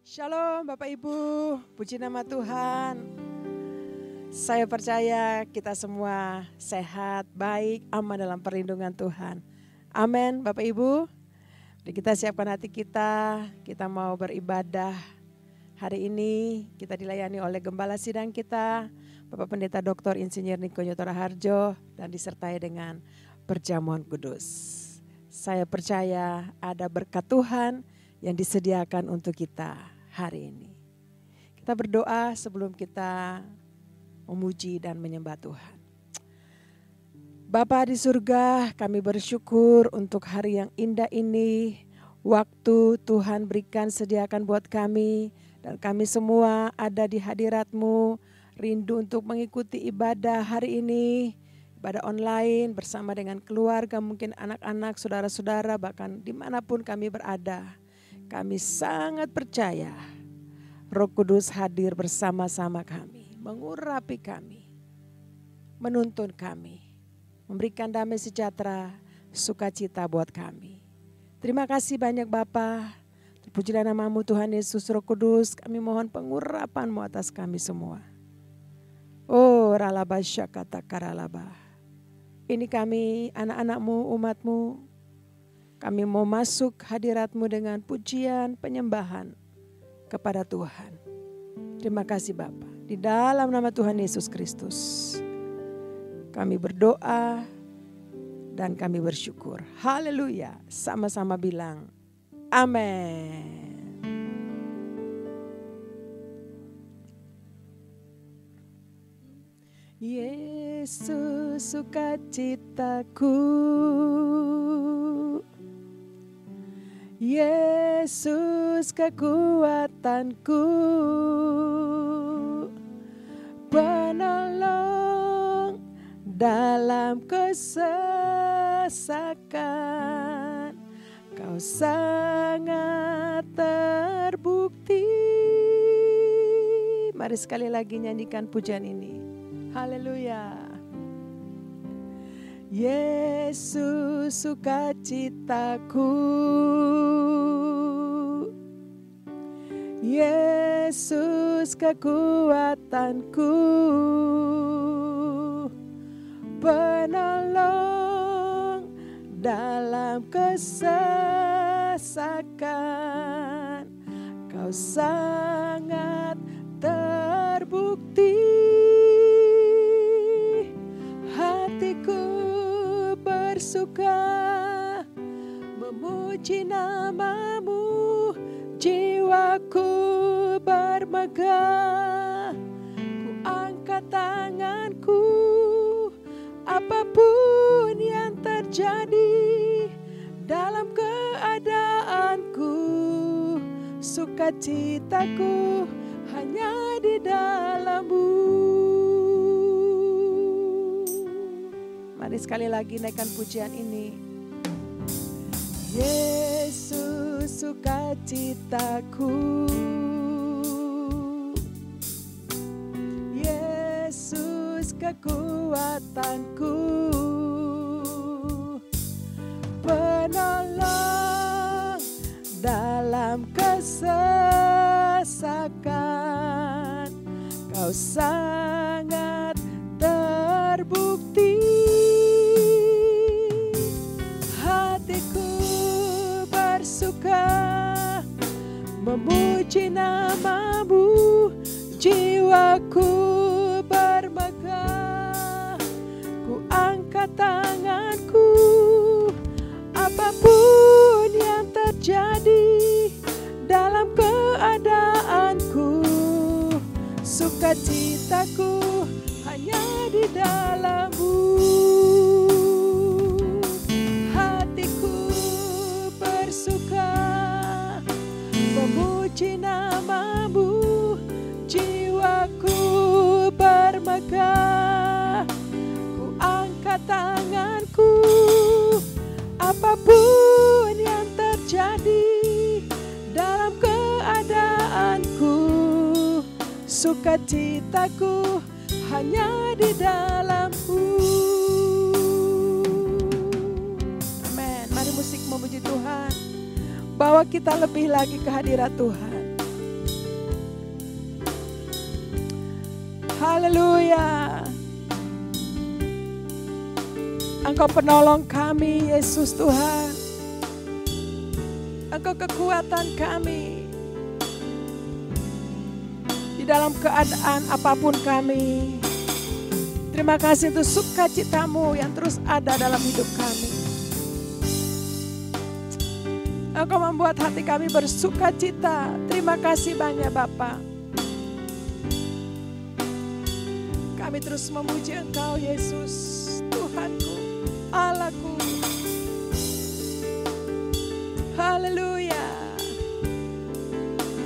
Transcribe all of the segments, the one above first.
Shalom Bapak Ibu, puji nama Tuhan. Saya percaya kita semua sehat, baik, aman dalam perlindungan Tuhan. Amin Bapak Ibu. Mari kita siapkan hati kita mau beribadah. Hari ini kita dilayani oleh Gembala Sidang kita, Bapak Pendeta Dr. Insinyur Niko Nyoto Raharjo, dan disertai dengan perjamuan kudus. Saya percaya ada berkat Tuhan yang disediakan untuk kita hari ini. Kita berdoa sebelum kita memuji dan menyembah Tuhan. Bapa di surga, kami bersyukur untuk hari yang indah ini. Waktu Tuhan berikan sediakan buat kami. Dan kami semua ada di hadirat-Mu. Rindu untuk mengikuti ibadah hari ini. Ibadah online bersama dengan keluarga, mungkin anak-anak, saudara-saudara, bahkan dimanapun kami berada. Kami sangat percaya Roh Kudus hadir bersama-sama kami, mengurapi kami, menuntun kami, memberikan damai sejahtera, sukacita buat kami. Terima kasih banyak Bapa. Terpujilah nama-Mu Tuhan Yesus Roh Kudus, kami mohon pengurapan-Mu atas kami semua. Oh ralaba syakata karalaba. Ini kami anak-anak-Mu, umat-Mu. Kami mau masuk hadirat-Mu dengan pujian, penyembahan kepada Tuhan. Terima kasih Bapa. Di dalam nama Tuhan Yesus Kristus, kami berdoa dan kami bersyukur. Haleluya. Sama-sama bilang, amin. Yesus sukacitaku, Yesus kekuatanku, penolong dalam kesesakan, Kau sangat terbukti. Mari sekali lagi nyanyikan pujian ini. Haleluya. Yesus sukacitaku, Yesus kekuatanku, penolong dalam kesesakan, Kau sangat terbukti. Hatiku bersuka memuji nama-Mu, jiwaku bermegah, ku angkat tanganku, apapun yang terjadi dalam keadaanku, sukacitaku hanya di dalam-Mu. Mari sekali lagi naikkan pujian ini. Yesus sukacitaku, Yesus kekuatanku, penolong dalam kesesakan, Kau sangat terbukti. Hatiku bersuka memuji nama-Mu, jiwaku bermegah, ku angkat tanganku, apapun yang terjadi dalam keadaanku, sukacitaku hanya di dalam-Mu. Hatiku bersuka memuji nama-Mu, jiwaku bermegah, ku angkat tanganku, apapun yang terjadi dalam keadaanku, sukacitaku hanya di dalam-Mu. Amin. Mari musik memuji Tuhan. Bawa kita lebih lagi ke hadirat Tuhan. Haleluya. Engkau penolong kami, Yesus Tuhan. Engkau kekuatan kami. Di dalam keadaan apapun kami. Terima kasih untuk sukacitamu yang terus ada dalam hidup kami. Engkau membuat hati kami bersukacita. Terima kasih banyak Bapa. Kami terus memuji Engkau Yesus, Tuhanku, Allahku. Haleluya.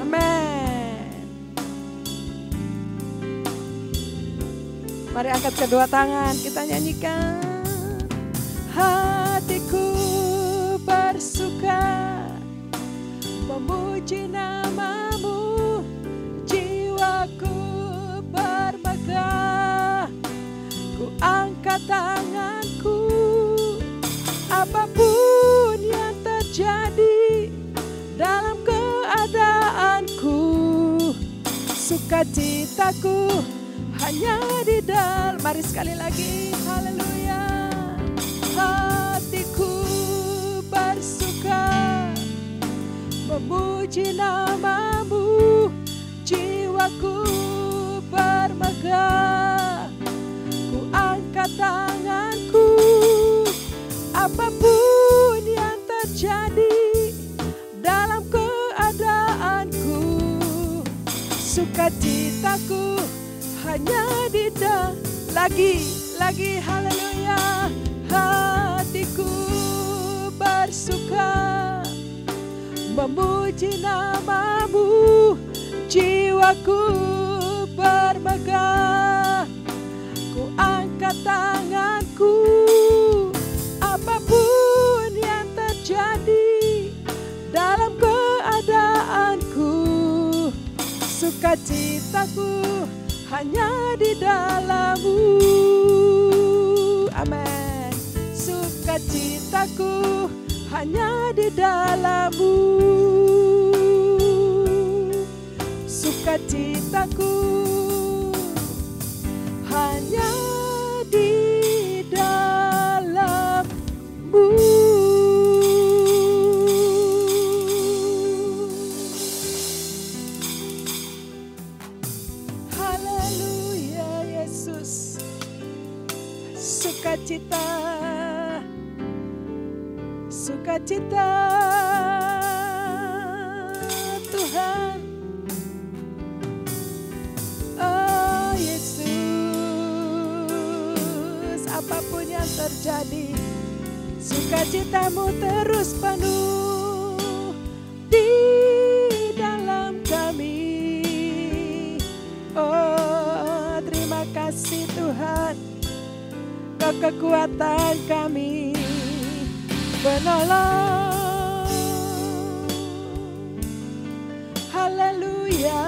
Amin. Mari angkat kedua tangan, kita nyanyikan. Hatiku bersuka memuji namamu, jiwaku bermegah. Ku angkat tanganku, apapun yang terjadi dalam keadaanku, sukacitaku hanya di dalam. Mari sekali lagi, haleluya. Hatiku bersuka memuji namamu, jiwaku bermegah. Ku angkat tanganku, apapun yang terjadi dalam keadaanku, sukacitaku hanya di dalam. Lagi, haleluya. Hatiku bersuka memuji namamu, jiwaku bermegah. Ku angkat tanganku, apapun yang terjadi dalam keadaanku, sukacitaku hanya di dalam-Mu. Amin. Sukacitaku hanya di dalam-Mu. Sukacitaku hanya di dalam-Mu. Haleluya Yesus. Sukacita, sukacita Tuhan. Oh Yesus, apapun yang terjadi, sukacitamu terus penuh di dalam kami. Oh terima kasih Tuhan, Kau kekuatan kami, penolong. Haleluya.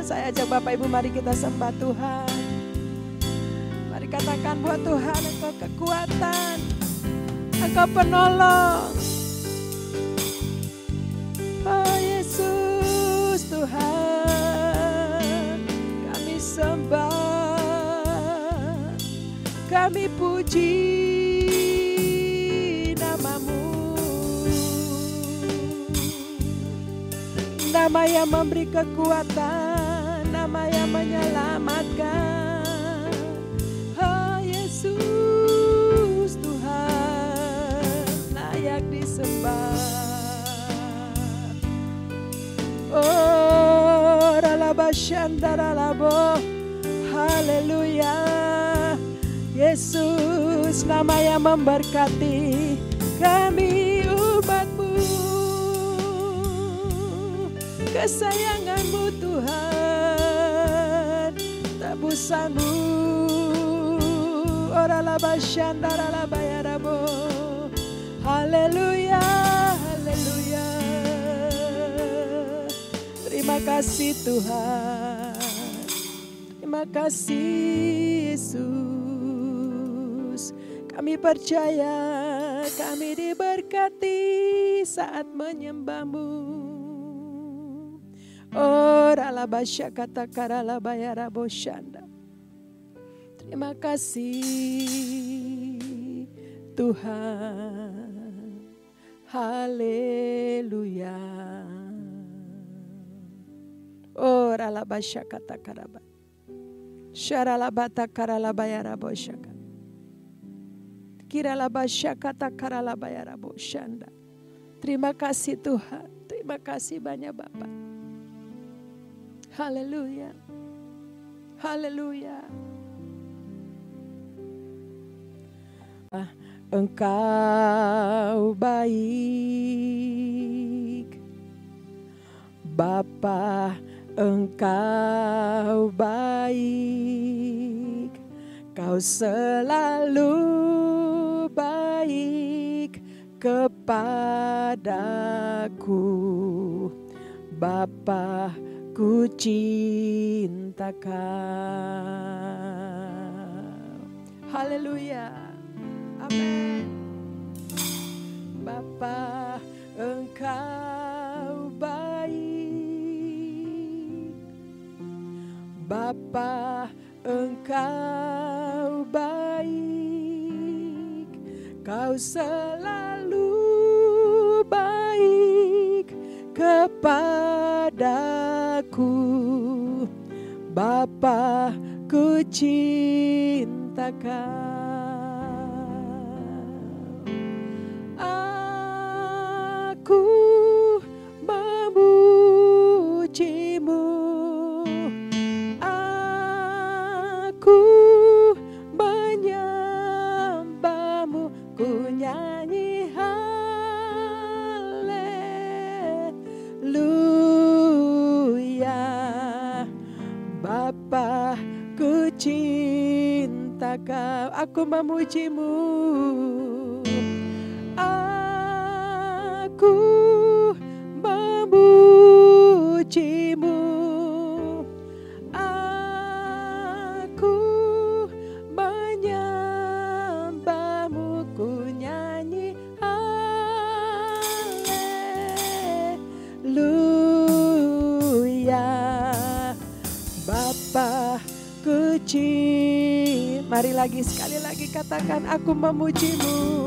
Saya ajak Bapak Ibu, mari kita sembah Tuhan. Mari katakan buat Tuhan, Engkau kekuatan, Engkau penolong. Oh Yesus Tuhan, kami sembah, kami puji namamu. Nama yang memberi kekuatan, nama yang menyelamatkan. Oh Yesus Tuhan, layak disembah. Oh ralabashandaralabo, haleluya. Yesus, nama yang memberkati kami umat-Mu. Kesayangan-Mu Tuhan, tebusan-Mu. Oralabashandaralabayarabo. Haleluya, haleluya. Terima kasih Tuhan, terima kasih Yesus. Kami percaya kami diberkati saat menyembah-Mu. Ora la basya kata kara la bayara boshanda. Terima kasih Tuhan. Haleluya. Ora la basya kata karaba. Syara la bata kara la bayara boshaka. Kira la basya kata kara la bayara boshanda. Terima kasih Tuhan. Terima kasih banyak Bapak. Haleluya. Haleluya. Engkau baik, Bapa, Engkau baik, Kau selalu baik kepadaku, Bapa, ku cinta Kau. Haleluya. Amin. Bapa, Engkau baik, Bapa, Engkau baik, Kau selalu baik kepadaku, Bapa, ku cinta Kau. Aku memujimu, aku menyembahmu, ku nyanyi haleluya. Bapa, ku cinta Kau, aku memujimu. Aku memujimu, aku menyembahmu, ku nyanyi haleluya. Bapa, ku cinta. Mari lagi, sekali lagi katakan, aku memujimu.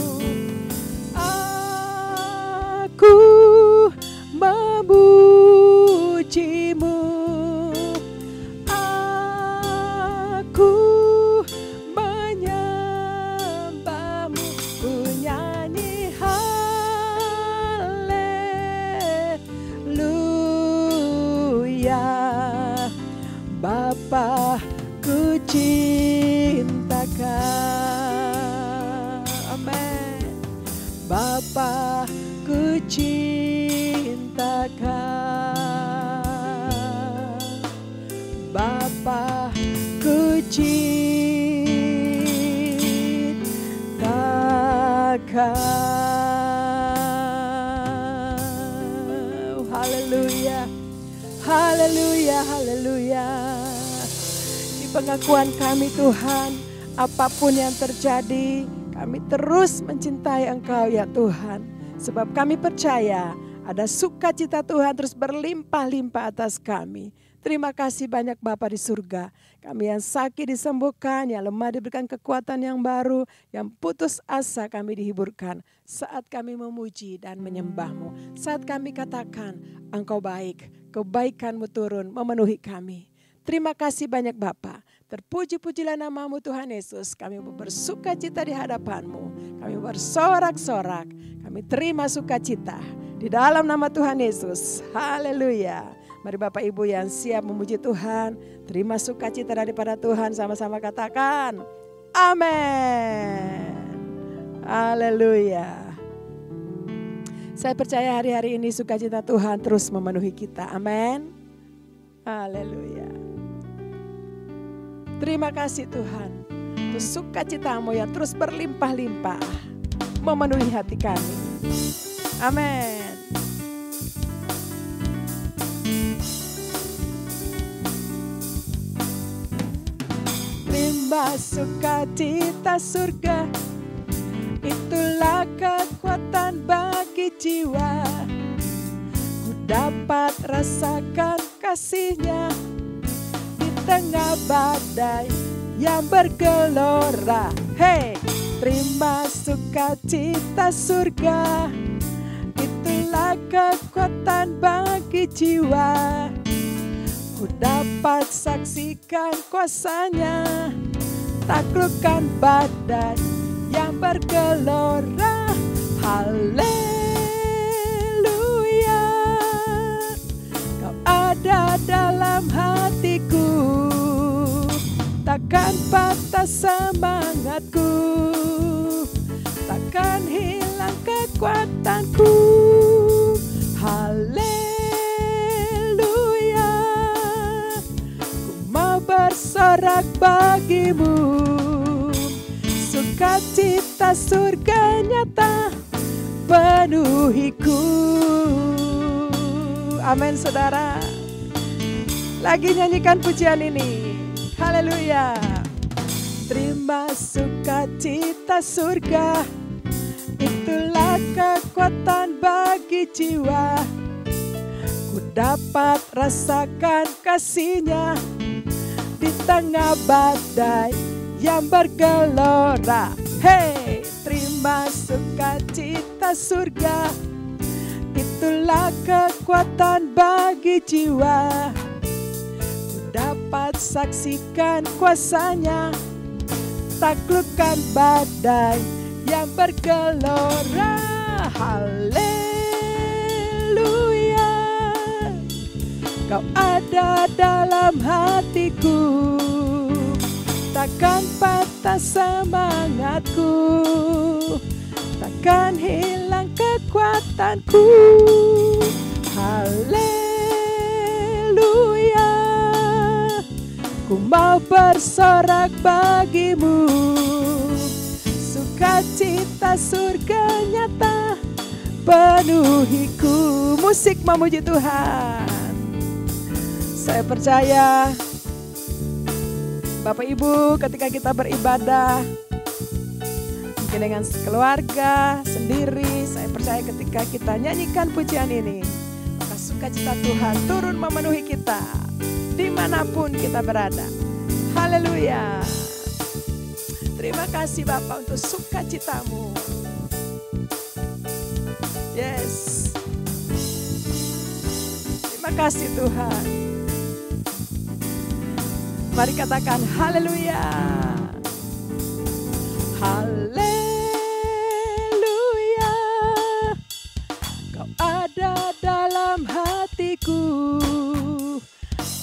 Aku memujimu, aku menyembahmu, ku nyanyi haleluya. Bapa, ku cinta Kau. Amin. Bapa, ku cinta Kau, Bapa, ku cinta Kau. Haleluya, haleluya, haleluya. Di pengakuan kami Tuhan, apapun yang terjadi, kami terus mencintai Engkau ya Tuhan. Sebab kami percaya ada sukacita Tuhan terus berlimpah-limpah atas kami. Terima kasih banyak Bapa di surga. Kami yang sakit disembuhkan, yang lemah diberikan kekuatan yang baru, yang putus asa kami dihiburkan. Saat kami memuji dan menyembah-Mu. Saat kami katakan, Engkau baik, kebaikan-Mu turun memenuhi kami. Terima kasih banyak Bapa. Terpuji-pujilah nama-Mu Tuhan Yesus. Kami bersukacita di hadapan-Mu. Kami bersorak-sorak. Kami terima sukacita di dalam nama Tuhan Yesus. Haleluya. Mari Bapak Ibu yang siap memuji Tuhan, terima sukacita daripada Tuhan, sama-sama katakan amin. Haleluya. Saya percaya hari-hari ini sukacita Tuhan terus memenuhi kita. Amin. Haleluya. Terima kasih Tuhan. Terus sukacita-Mu yang terus berlimpah-limpah memenuhi hati kami. Amin. Terima sukacita surga, itulah kekuatan bagi jiwa. Ku dapat rasakan kasih-Nya di tengah badai yang bergelora. Hey, terima sukacita surga, itulah kekuatan bagi jiwa. Ku dapat saksikan kuasa-Nya, taklukkan badai yang bergelora. Haleluya, Kau ada dalam hatiku, takkan patah semangatku, takkan hilang kekuatanku. Haleluya, ku mau bersorak bagimu, sukacita surga nyata penuhiku. Amin saudara. Lagi nyanyikan pujian ini. Haleluya. Terima sukacita surga, itulah kekuatan bagi jiwa. Ku dapat rasakan kasih-Nya di tengah badai yang bergelora. Hey, terima sukacita surga, itulah kekuatan bagi jiwa. Ku dapat saksikan kuasa-Nya, taklukkan badai yang bergelora. Haleluya, Kau ada dalam hatiku, takkan patah semangatku, takkan hilang kekuatanku. Haleluya, ku mau bersorak bagimu, sukacita surga nyata penuhiku. Musik memuji Tuhan. Saya percaya Bapak Ibu, ketika kita beribadah mungkin dengan keluarga, sendiri, saya percaya ketika kita nyanyikan pujian ini, maka sukacita Tuhan turun memenuhi kita dimanapun kita berada. Haleluya. Terima kasih Bapak untuk sukacitamu. Yes. Terima kasih Tuhan. Mari katakan haleluya. Haleluya, Kau ada dalam hatiku,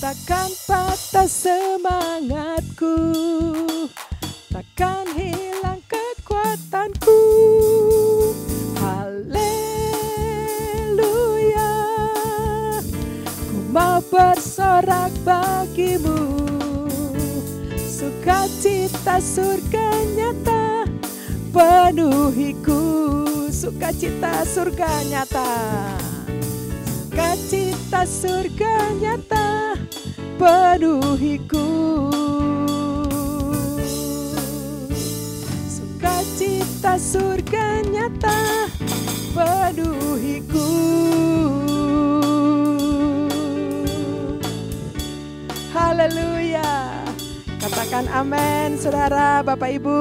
takkan patah semangatku, takkan hilang kekuatanku. Haleluya, ku mau bersorak bagimu, sukacita surga nyata penuhiku. Sukacita surga nyata, sukacita surga nyata penuhiku. Sukacita surga nyata penuhiku. Haleluya. Katakan amin saudara, Bapak Ibu.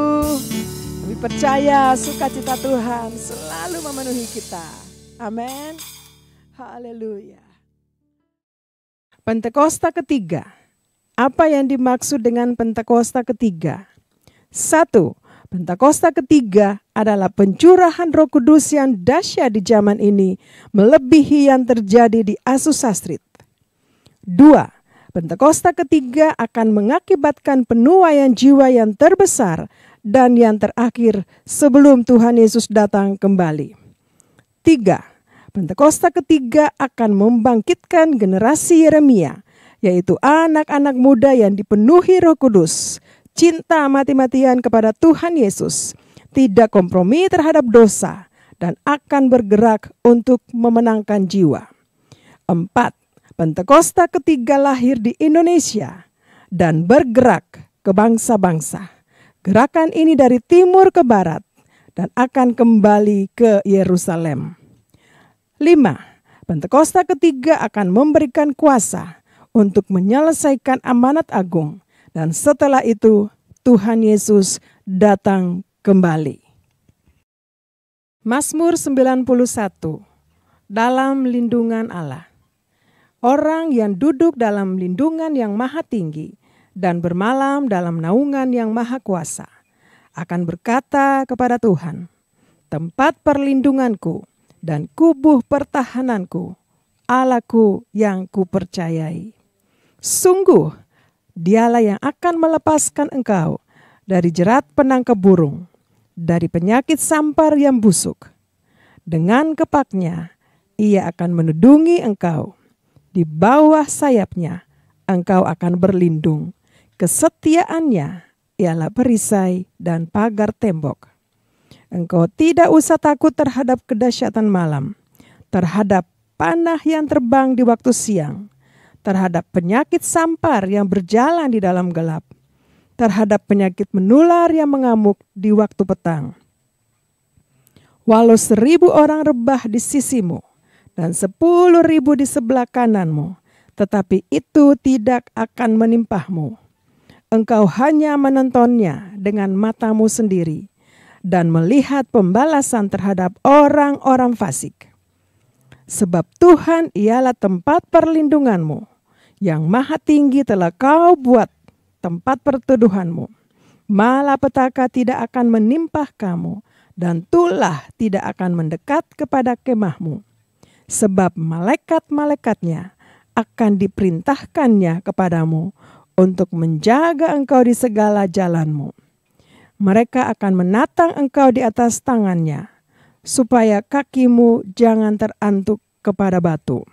Kami percaya sukacita Tuhan selalu memenuhi kita. Amin. Haleluya. Pentakosta ketiga. Apa yang dimaksud dengan Pentakosta ketiga? 1. Pentakosta ketiga adalah pencurahan Roh Kudus yang dahsyat di zaman ini, melebihi yang terjadi di Azusa Street. 2. Pentakosta ketiga akan mengakibatkan penuaian jiwa yang terbesar dan yang terakhir sebelum Tuhan Yesus datang kembali. 3. Pentakosta ketiga akan membangkitkan generasi Yeremia, yaitu anak-anak muda yang dipenuhi Roh Kudus, cinta mati-matian kepada Tuhan Yesus, tidak kompromi terhadap dosa, dan akan bergerak untuk memenangkan jiwa. 4. Pentakosta ketiga lahir di Indonesia dan bergerak ke bangsa-bangsa. Gerakan ini dari timur ke barat dan akan kembali ke Yerusalem. 5. Pentakosta ketiga akan memberikan kuasa untuk menyelesaikan amanat agung. Dan setelah itu Tuhan Yesus datang kembali. Mazmur 91. Dalam lindungan Allah. Orang yang duduk dalam lindungan yang maha tinggi dan bermalam dalam naungan yang maha kuasa akan berkata kepada Tuhan, tempat perlindunganku dan kubuh pertahananku, Allahku yang kupercayai. Sungguh, Dialah yang akan melepaskan engkau dari jerat penangkap burung, dari penyakit sampar yang busuk. Dengan kepaknya, Ia akan menudungi engkau. Di bawah sayapnya, engkau akan berlindung. Kesetiaannya ialah perisai dan pagar tembok. Engkau tidak usah takut terhadap kedahsyatan malam, terhadap panah yang terbang di waktu siang, terhadap penyakit sampar yang berjalan di dalam gelap, terhadap penyakit menular yang mengamuk di waktu petang. Walau 1000 orang rebah di sisimu dan 10.000 di sebelah kananmu, tetapi itu tidak akan menimpahmu. Engkau hanya menontonnya dengan matamu sendiri dan melihat pembalasan terhadap orang-orang fasik. Sebab Tuhan ialah tempat perlindunganmu, yang maha tinggi telah kau buat tempat perteduhanmu. Malapetaka tidak akan menimpah kamu, dan tulah tidak akan mendekat kepada kemahmu. Sebab malaikat-malaikatnya akan diperintahkannya kepadamu untuk menjaga engkau di segala jalanmu. Mereka akan menatang engkau di atas tangannya, supaya kakimu jangan terantuk kepada batu.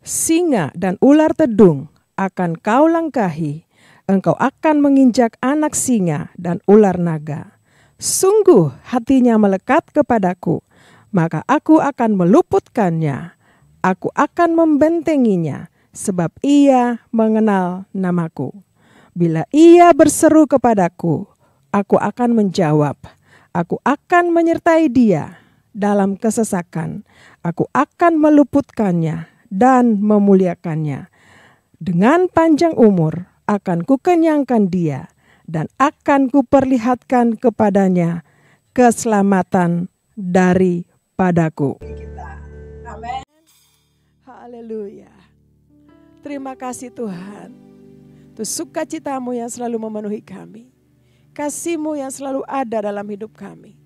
Singa dan ular tedung akan kau langkahi, engkau akan menginjak anak singa dan ular naga. Sungguh hatinya melekat kepadaku, maka aku akan meluputkannya. Aku akan membentenginya, sebab ia mengenal namaku. Bila ia berseru kepadaku, aku akan menjawab. Aku akan menyertai dia dalam kesesakan. Aku akan meluputkannya dan memuliakannya. Dengan panjang umur akan kukenyangkan dia dan akan kuperlihatkan kepadanya keselamatan daripadaku. Amin. Haleluya. Terima kasih Tuhan. Itu sukacitamu yang selalu memenuhi kami. Kasih-Mu yang selalu ada dalam hidup kami.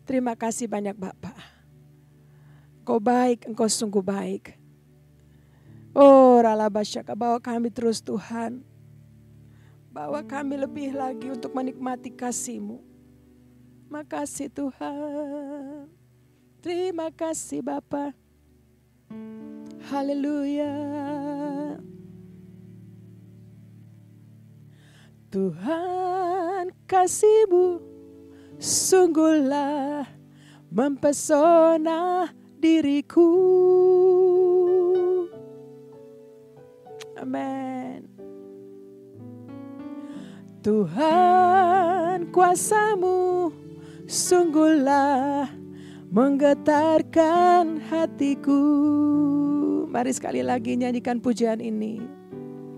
Terima kasih banyak Bapa. Kau baik, Engkau sungguh baik. Oh Ralabasyaka, bawa kami terus Tuhan. Bawa kami lebih lagi untuk menikmati kasih-Mu. Makasih Tuhan. Terima kasih Bapa. Haleluya. Tuhan kasih-Mu sungguhlah mempesona diriku. Amin. Tuhan kuasa-Mu sungguhlah menggetarkan hatiku. Mari sekali lagi nyanyikan pujian ini.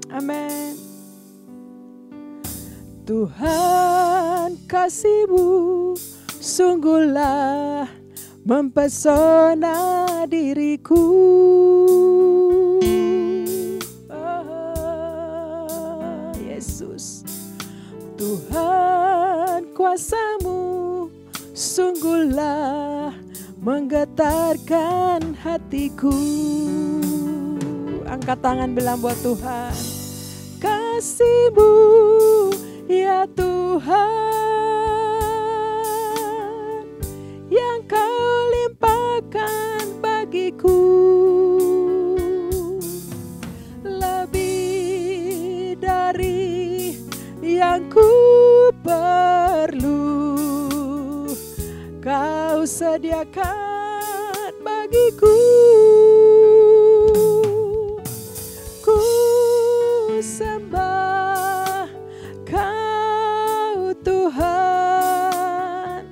Amin. Tuhan kasih-Mu sungguhlah mempesona diriku. Oh, Yesus. Tuhan kuasa-Mu sungguhlah menggetarkan hatiku. Angkat tangan bilang buat Tuhan. Kasih-Mu ya Tuhan, yang Kau limpahkan bagiku, lebih dari yang ku perlu, Kau sediakan bagiku. Ku sembah Kau Tuhan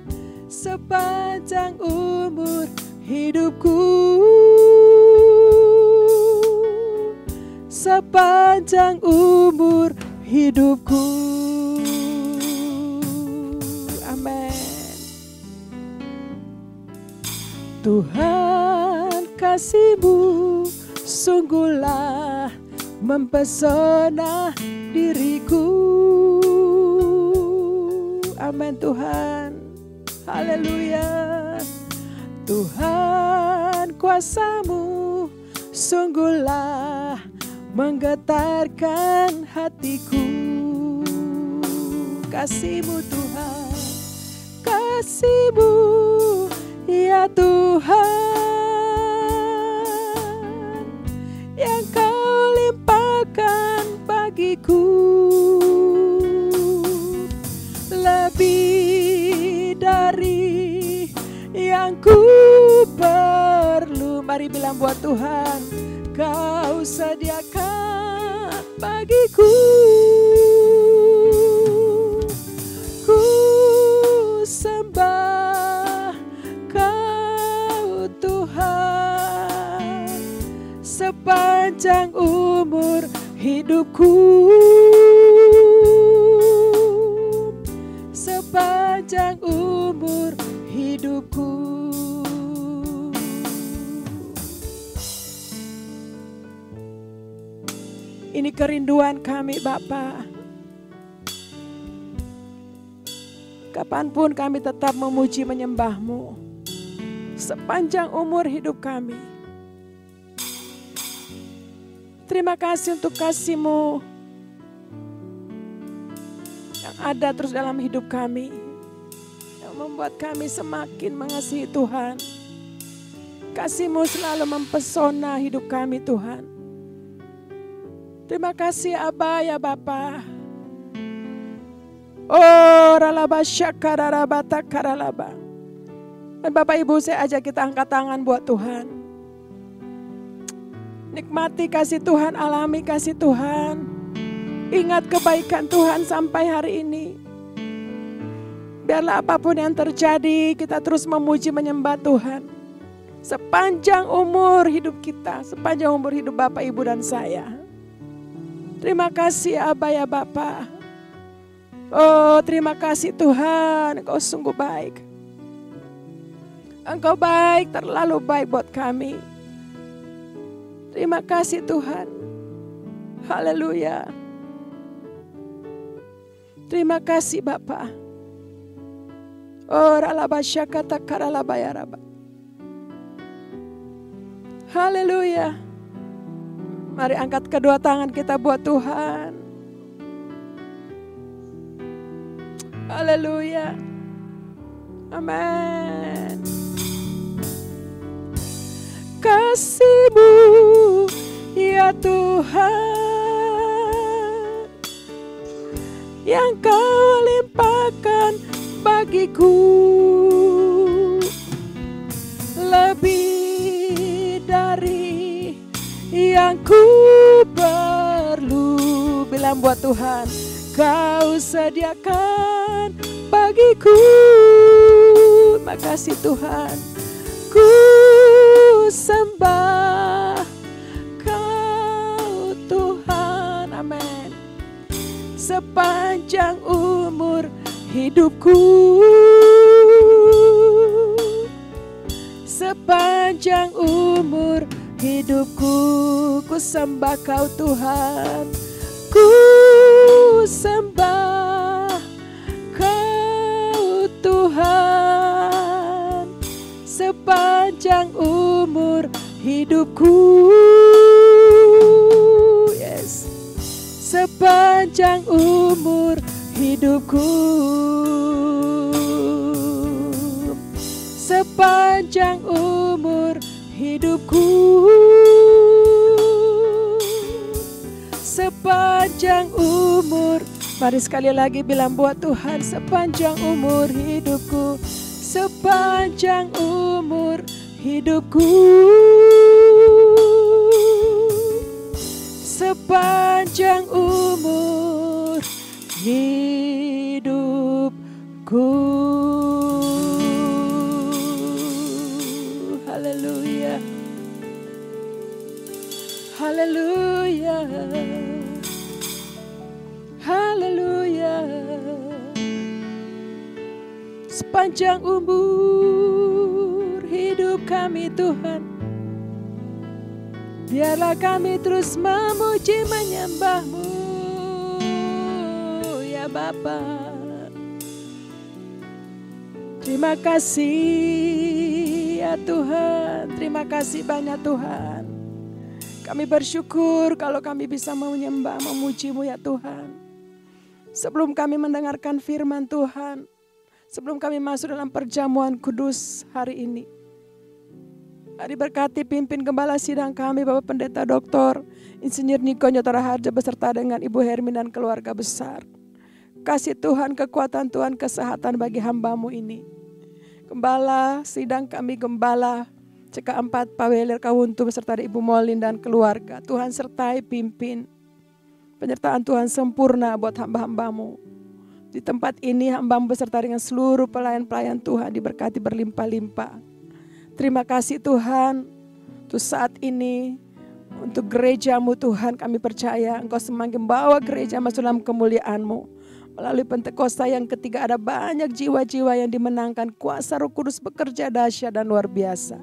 sepanjang umur hidupku. sepanjang umur hidupku. Amin. Tuhan, kasih-Mu sungguhlah mempesona diriku. Amin Tuhan. Haleluya. Tuhan, kuasa-Mu sungguhlah menggetarkan hatiku. Kasih-Mu Tuhan, kasih-Mu ya Tuhan, yang Kau limpahkan bagiku, lebih dari yang ku perlu. Mari bilang buat Tuhan, Kau sediakan bagiku. Ku sembah Kau Tuhan sepanjang umur hidupku. Sepanjang umur hidupku. Ini kerinduan kami Bapa. Kapanpun kami tetap memuji menyembah-Mu sepanjang umur hidup kami. Terima kasih untuk kasih-Mu yang ada terus dalam hidup kami, yang membuat kami semakin mengasihi Tuhan. Kasih-Mu selalu mempesona hidup kami Tuhan. Terima kasih Aba ya Bapa. Oh ralaba syakararabata karalaba. Dan Bapak Ibu, saya ajak kita angkat tangan buat Tuhan. Nikmati kasih Tuhan, alami kasih Tuhan. Ingat kebaikan Tuhan sampai hari ini. Biarlah apapun yang terjadi, kita terus memuji menyembah Tuhan. Sepanjang umur hidup kita, sepanjang umur hidup Bapak Ibu dan saya. Terima kasih Aba ya Bapa. Oh terima kasih Tuhan, Engkau sungguh baik. Engkau baik, terlalu baik buat kami. Terima kasih Tuhan. Haleluya. Terima kasih Bapa. Oh ralaba syakata karalaba ya Rabba. Haleluya. Mari angkat kedua tangan kita buat Tuhan. Haleluya. Amin. Kasih-Mu ya Tuhan, yang Kau limpahkan bagiku, lebih dari yang ku perlu. Bilang buat Tuhan, Kau sediakan bagiku. Makasih Tuhan. Ku sembah Kau Tuhan. Amin. Sepanjang umur hidupku, sepanjang umur hidupku, ku sembah Kau Tuhan. Ku sembah Kau Tuhan sepanjang umur hidupku. Yes. Sepanjang umur hidupku. Sepanjang umur hidupku. Sepanjang umur. Mari sekali lagi bilang buat Tuhan, sepanjang umur hidupku. Sepanjang umur hidupku. Sepanjang umur hidupku. Haleluya. Haleluya. Haleluya. Sepanjang umur hidup kami Tuhan, biarlah kami terus memuji menyembah-Mu ya Bapa. Terima kasih ya Tuhan, terima kasih banyak Tuhan. Kami bersyukur kalau kami bisa menyembah, memuji-Mu ya Tuhan. Sebelum kami mendengarkan firman Tuhan, sebelum kami masuk dalam perjamuan kudus hari ini, mari berkati pimpin gembala sidang kami, Bapak Pendeta Dr. Insinyur Niko Nyotara Harja beserta dengan Ibu Hermin dan keluarga besar. Kasih Tuhan, kekuatan Tuhan, kesehatan bagi hamba-Mu ini. Gembala sidang kami, Gembala CK4 Paweler Kawuntu beserta Ibu Molin dan keluarga. Tuhan sertai pimpin. Penyertaan Tuhan sempurna buat hamba-hamba-Mu. Di tempat ini hamba-Mu beserta dengan seluruh pelayan-pelayan Tuhan diberkati berlimpah-limpah. Terima kasih Tuhan, untuk saat ini, untuk gereja-Mu Tuhan, kami percaya Engkau semakin bawa gereja masuk dalam kemuliaan-Mu. Melalui Pentakosta yang ketiga ada banyak jiwa-jiwa yang dimenangkan, kuasa Roh Kudus bekerja dahsyat dan luar biasa.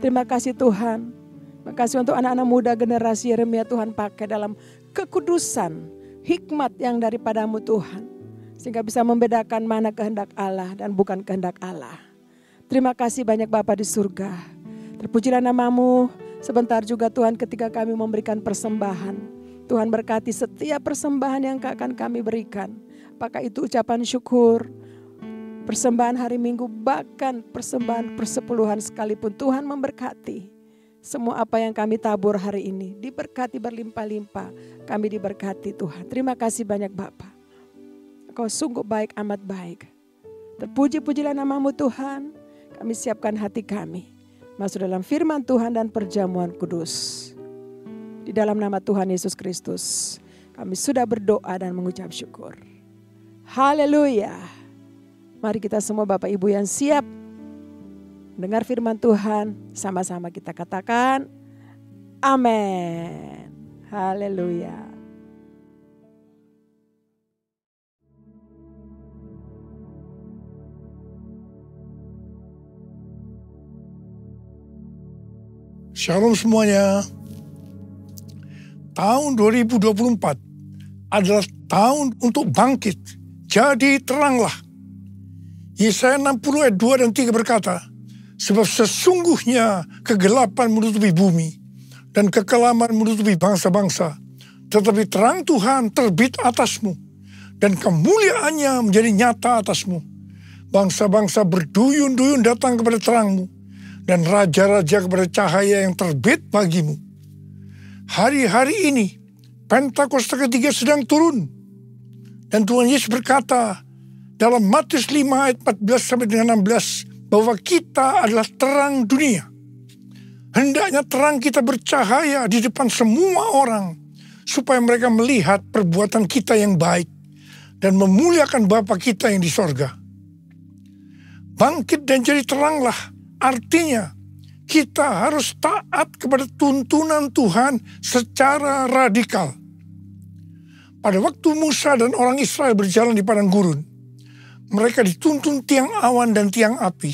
Terima kasih Tuhan. Terima kasih untuk anak-anak muda generasi Yeremia Tuhan pakai dalam kekudusan, hikmat yang daripada-Mu Tuhan. Sehingga bisa membedakan mana kehendak Allah dan bukan kehendak Allah. Terima kasih banyak Bapa di surga. Terpujilah nama-Mu. Sebentar juga Tuhan ketika kami memberikan persembahan. Tuhan berkati setiap persembahan yang akan kami berikan. Apakah itu ucapan syukur, persembahan hari Minggu, bahkan persembahan persepuluhan sekalipun. Tuhan memberkati semua apa yang kami tabur hari ini. Diberkati berlimpah-limpah. Kami diberkati Tuhan. Terima kasih banyak Bapa. Engkau sungguh baik, amat baik. Terpuji-pujilah nama-Mu Tuhan. Kami siapkan hati kami masuk dalam firman Tuhan dan perjamuan kudus. Di dalam nama Tuhan Yesus Kristus, kami sudah berdoa dan mengucap syukur. Haleluya. Mari kita semua Bapak Ibu yang siap mendengar firman Tuhan, sama-sama kita katakan, amin. Haleluya. Shalom semuanya. Tahun 2024 adalah tahun untuk bangkit. Jadi teranglah. Yesaya 60 ayat 2 dan 3 berkata, sebab sesungguhnya kegelapan menutupi bumi dan kekelaman menutupi bangsa-bangsa. Tetapi terang Tuhan terbit atasmu dan kemuliaannya menjadi nyata atasmu. Bangsa-bangsa berduyun-duyun datang kepada terangmu dan raja-raja kepada cahaya yang terbit bagimu. Hari-hari ini Pentakosta ketiga sedang turun. Dan Tuhan Yesus berkata dalam Matius 5 ayat 14 sampai dengan 16 bahwa kita adalah terang dunia. Hendaknya terang kita bercahaya di depan semua orang supaya mereka melihat perbuatan kita yang baik dan memuliakan Bapa kita yang di sorga. Bangkit dan jadi teranglah, artinya kita harus taat kepada tuntunan Tuhan secara radikal. Pada waktu Musa dan orang Israel berjalan di padang gurun, mereka dituntun tiang awan dan tiang api.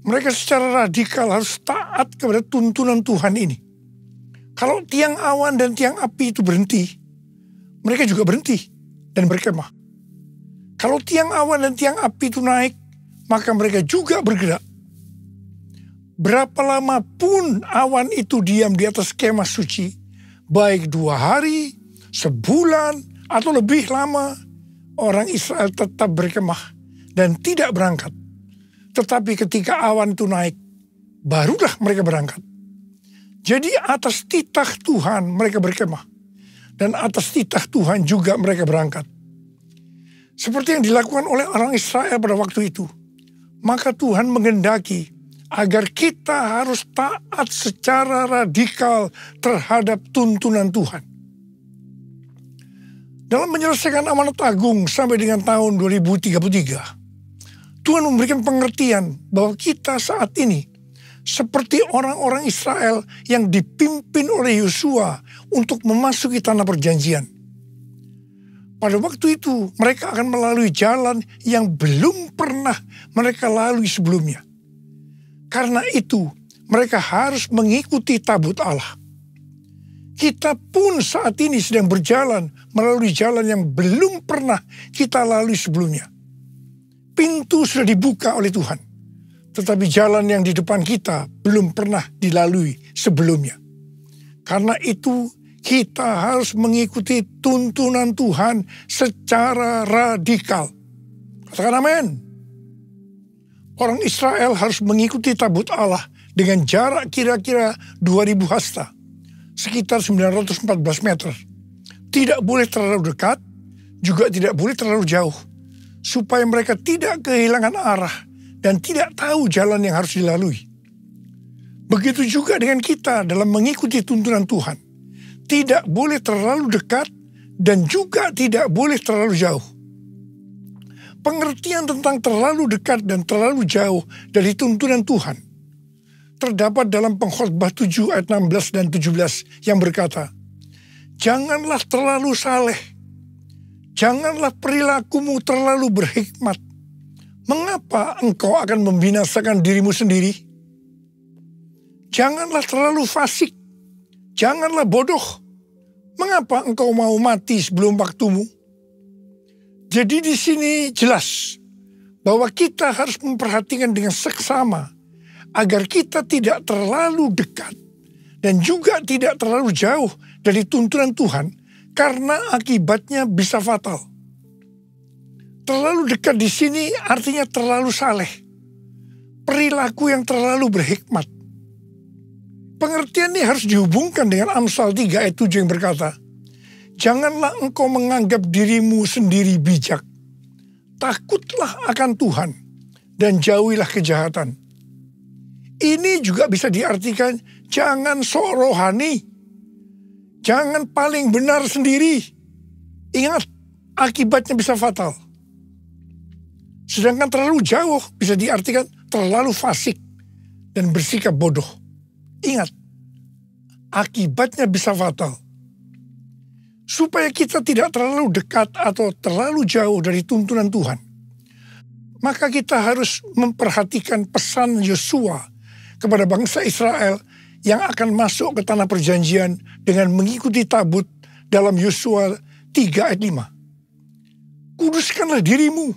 Mereka secara radikal harus taat kepada tuntunan Tuhan ini. Kalau tiang awan dan tiang api itu berhenti, mereka juga berhenti dan berkemah. Kalau tiang awan dan tiang api itu naik, maka mereka juga bergerak. Berapa lama pun awan itu diam di atas kemah suci, baik 2 hari, sebulan, atau lebih lama, orang Israel tetap berkemah dan tidak berangkat. Tetapi ketika awan itu naik, barulah mereka berangkat. Jadi atas titah Tuhan mereka berkemah. Dan atas titah Tuhan juga mereka berangkat. Seperti yang dilakukan oleh orang Israel pada waktu itu. Maka Tuhan menghendaki agar kita harus taat secara radikal terhadap tuntunan Tuhan. Dalam menyelesaikan amanat agung sampai dengan tahun 2033, Tuhan memberikan pengertian bahwa kita saat ini seperti orang-orang Israel yang dipimpin oleh Yosua untuk memasuki tanah perjanjian. Pada waktu itu mereka akan melalui jalan yang belum pernah mereka lalui sebelumnya. Karena itu mereka harus mengikuti tabut Allah. Kita pun saat ini sedang berjalan melalui jalan yang belum pernah kita lalui sebelumnya. Pintu sudah dibuka oleh Tuhan, tetapi jalan yang di depan kita belum pernah dilalui sebelumnya. Karena itu kita harus mengikuti tuntunan Tuhan secara radikal. Katakan amin. Orang Israel harus mengikuti tabut Allah dengan jarak kira-kira 2000 hasta, sekitar 914 meter. Tidak boleh terlalu dekat, juga tidak boleh terlalu jauh, supaya mereka tidak kehilangan arah dan tidak tahu jalan yang harus dilalui. Begitu juga dengan kita dalam mengikuti tuntunan Tuhan. Tidak boleh terlalu dekat dan juga tidak boleh terlalu jauh. Pengertian tentang terlalu dekat dan terlalu jauh dari tuntunan Tuhan terdapat dalam Pengkhotbah 7 ayat 16 dan 17 yang berkata, "Janganlah terlalu saleh, janganlah perilakumu terlalu berhikmat. Mengapa engkau akan membinasakan dirimu sendiri? Janganlah terlalu fasik, janganlah bodoh. Mengapa engkau mau mati sebelum waktumu?" Jadi di sini jelas bahwa kita harus memperhatikan dengan seksama agar kita tidak terlalu dekat dan juga tidak terlalu jauh dari tuntunan Tuhan, karena akibatnya bisa fatal. Terlalu dekat di sini artinya terlalu saleh, perilaku yang terlalu berhikmat. Pengertian ini harus dihubungkan dengan Amsal 3 ayat 7 yang berkata, "Janganlah engkau menganggap dirimu sendiri bijak. Takutlah akan Tuhan dan jauhilah kejahatan." Ini juga bisa diartikan jangan sok rohani. Jangan paling benar sendiri. Ingat, akibatnya bisa fatal. Sedangkan terlalu jauh bisa diartikan terlalu fasik dan bersikap bodoh. Ingat, akibatnya bisa fatal. Supaya kita tidak terlalu dekat atau terlalu jauh dari tuntunan Tuhan, maka kita harus memperhatikan pesan Yosua kepada bangsa Israel yang akan masuk ke tanah perjanjian dengan mengikuti tabut dalam Yosua 3 ayat 5. "Kuduskanlah dirimu,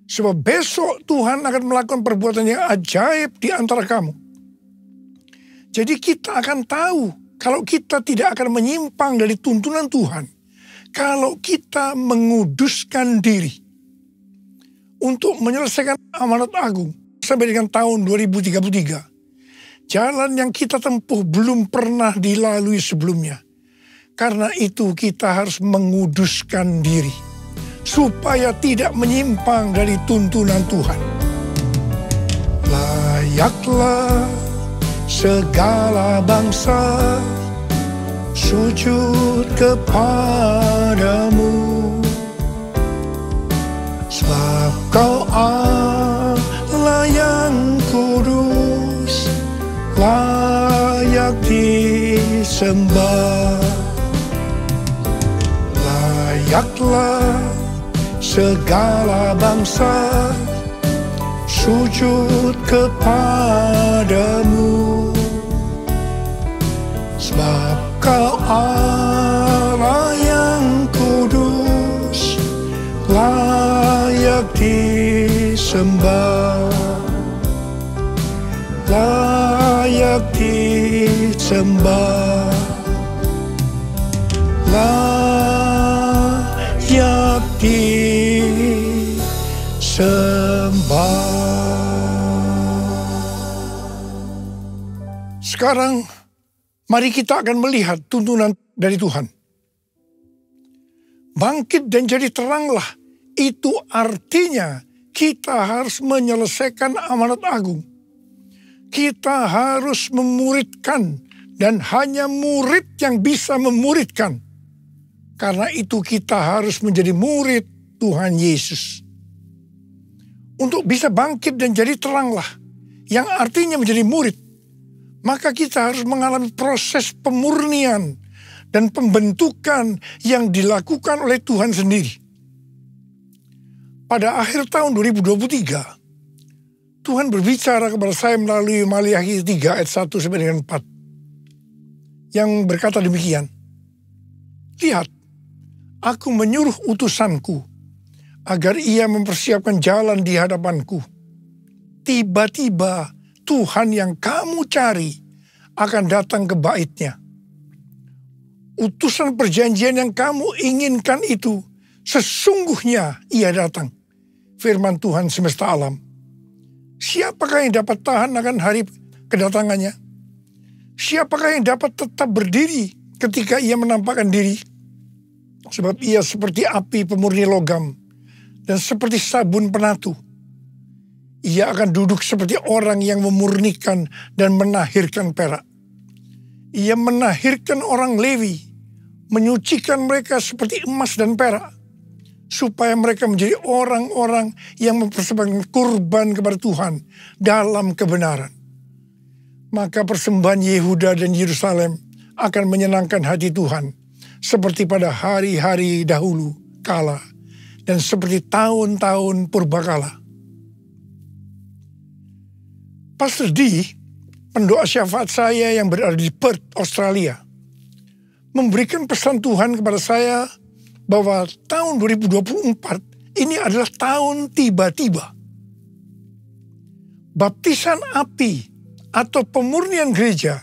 sebab besok Tuhan akan melakukan perbuatan yang ajaib di antara kamu." Jadi kita akan tahu kalau kita tidak akan menyimpang dari tuntunan Tuhan, kalau kita menguduskan diri untuk menyelesaikan amanat agung sampai dengan tahun 2033. Jalan yang kita tempuh belum pernah dilalui sebelumnya. Karena itu kita harus menguduskan diri, supaya tidak menyimpang dari tuntunan Tuhan. Layaklah segala bangsa sujud kepadamu, sebab kau Allah yang kudus, layak disembah. Layaklah segala bangsa sujud kepadamu, sebab kau Allah yang kudus, layak disembah. Layak disembah, layak disembah. Sekarang mari kita akan melihat tuntunan dari Tuhan. Bangkit dan jadi teranglah, itu artinya kita harus menyelesaikan amanat agung. Kita harus memuridkan, dan hanya murid yang bisa memuridkan. Karena itu kita harus menjadi murid Tuhan Yesus. Untuk bisa bangkit dan jadi teranglah, yang artinya menjadi murid, maka kita harus mengalami proses pemurnian dan pembentukan yang dilakukan oleh Tuhan sendiri. Pada akhir tahun 2023, Tuhan berbicara kepada saya melalui Maliaki 3 ayat 1 sampai dengan 4. Yang berkata demikian, "Lihat, aku menyuruh utusanku agar ia mempersiapkan jalan di hadapanku. Tiba-tiba Tuhan yang kamu cari akan datang ke bait-Nya. Utusan perjanjian yang kamu inginkan itu sesungguhnya ia datang. Firman Tuhan semesta alam. Siapakah yang dapat tahan akan hari kedatangannya? Siapakah yang dapat tetap berdiri ketika ia menampakkan diri? Sebab ia seperti api pemurni logam dan seperti sabun penatu. Ia akan duduk seperti orang yang memurnikan dan menahirkan perak. Ia menahirkan orang Lewi, menyucikan mereka seperti emas dan perak, supaya mereka menjadi orang-orang yang mempersembahkan kurban kepada Tuhan dalam kebenaran. Maka persembahan Yehuda dan Yerusalem akan menyenangkan hati Tuhan, seperti pada hari-hari dahulu kala, dan seperti tahun-tahun purbakala." Pastor D, pendoa syafaat saya yang berada di Perth, Australia, memberikan pesan Tuhan kepada saya bahwa tahun 2024 ini adalah tahun tiba-tiba. Baptisan api atau pemurnian gereja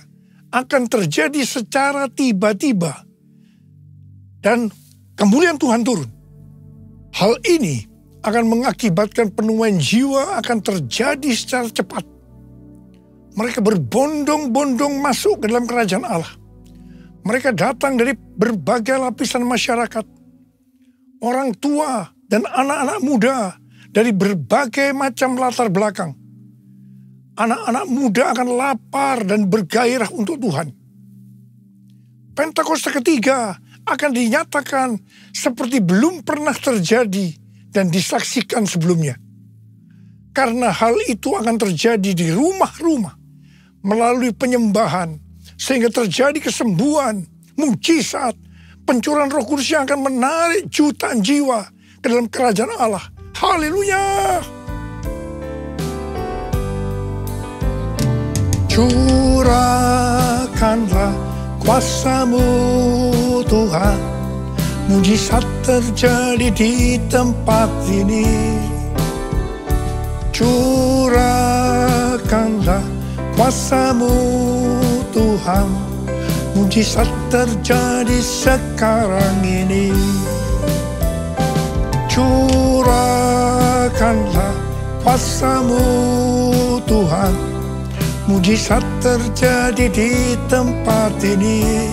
akan terjadi secara tiba-tiba dan kemuliaan Tuhan turun. Hal ini akan mengakibatkan penuaian jiwa akan terjadi secara cepat. Mereka berbondong-bondong masuk ke dalam kerajaan Allah. Mereka datang dari berbagai lapisan masyarakat. Orang tua dan anak-anak muda dari berbagai macam latar belakang. Anak-anak muda akan lapar dan bergairah untuk Tuhan. Pentakosta ketiga akan dinyatakan seperti belum pernah terjadi dan disaksikan sebelumnya. Karena hal itu akan terjadi di rumah-rumah melalui penyembahan, sehingga terjadi kesembuhan, mujizat, pencurahan Roh Kudus yang akan menarik jutaan jiwa ke dalam kerajaan Allah. Haleluya! Curahkanlah kuasa-Mu Tuhan, mujizat terjadi di tempat ini. Curahkanlah kuasa-Mu Tuhan, mujizat terjadi sekarang ini. Curahkanlah kuasa-Mu Tuhan, mujizat terjadi di tempat ini.